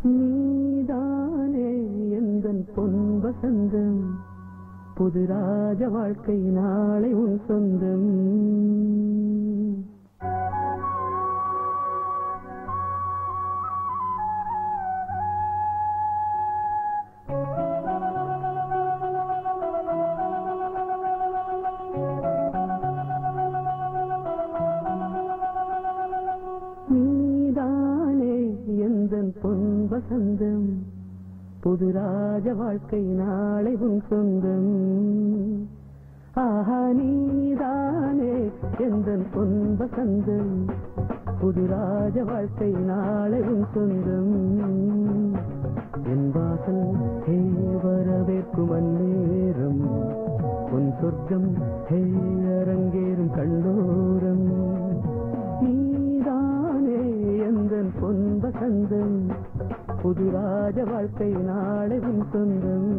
நீதானே எந்தன் பொன் வசந்தம், புது ராஜ வாழ்க்கை நாளை உன் சொந்தம். நீதானே எந்தன் பொன் வசந்தம், புது ராஜ வாழ்க்கை நாளை உன் சொந்தம். ஆஹா நீதானே எந்தன் பொன் வசந்தம், புது ராஜ வாழ்க்கை நாளை உன் சொந்தம். என் வாசல் ஹே வரவேற்கும் அந்நேரம், உன் சொர்க்கம் ஹே அரங்கேறும் கண்ணோரம். நீதானே எந்தன் பொன் வசந்தம், புது ராஜ வாழ்க்கை நாளை உன் சொந்தம்.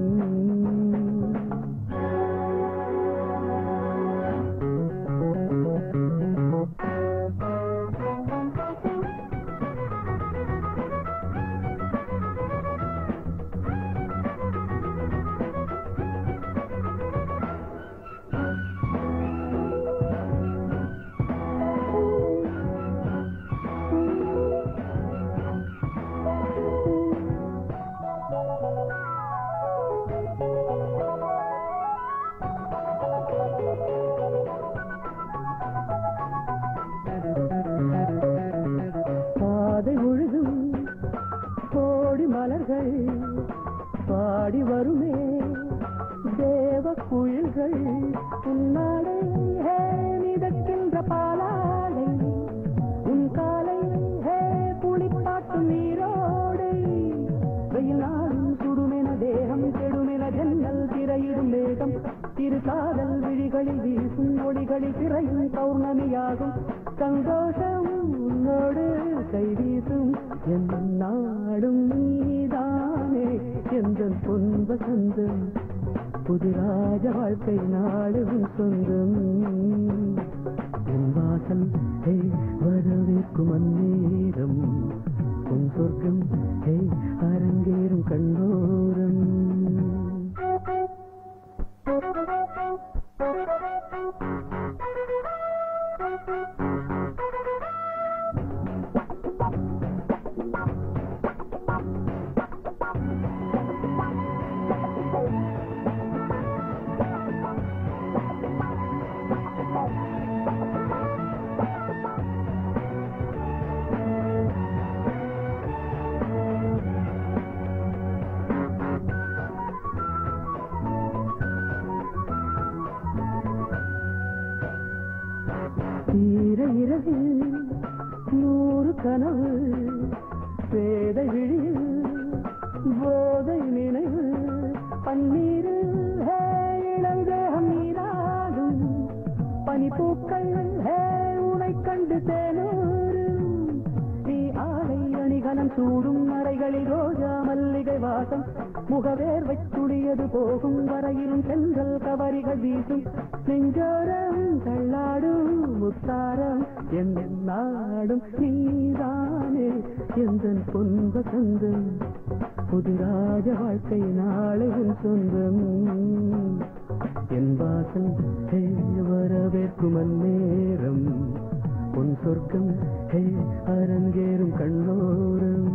பாதை முழுதும் கோடி மலர்கள் பாடி வருமே தேவ குயில்கள், உன்னாடை ஹே மிதக்கின்ற பாலாடை, உன் காலை ஹே புளிப்பாட்டும் நீரோடை. வெயில் நாளும் சுடுமென தேகம் கெடுமென ஜன்னல் திரையிடும் மேகம், திரு காதல் விழிகளில் வீசும் ஒளிகளில் திரையும் பௌர்ணமியாகும். சந்தோஷம் உன்னோடு கை வீசும் என் நாடும் நீதானே எந்தன் பொன் வசந்தம், புது ராஜ வாழ்க்கை நாடு உன் சொந்தம். உன் வாசல் ஹே வரவேற்கும் அந்நேரம், உன் சொர்க்கம் ஹே அரங்கேறும் கண்ணோரம். தீர இரவில் 100 கனவு, பேதை விழியில் போதை நினைவு, பன்னீரில் ஹே இளந்தேகம் நீராடும், பனிப்பூக்கள் ஹே உனை கண்டு தேனூரும். நீ ஆடை அணிகலம் சூடும் அறைகளில் ரோஜா மல்லிகை வாசம், முகவேர்வை துளியது போகும் வரையிலும் சென்றல் கவரிகள் வீசும். நெஞ்சோரம் தள்ளாடும் முத்தாரம் என் நாடும் நீதானே எந்தன் பொன் வசந்தம், புது ராஜ வாழ்க்கை நாளை உன் சொந்தம். என் வாசல் ஹே வரவேற்கும் அந்நேரம், உன் சொர்க்கம் ஹே அரங்கேறும் கண்ணோரம்.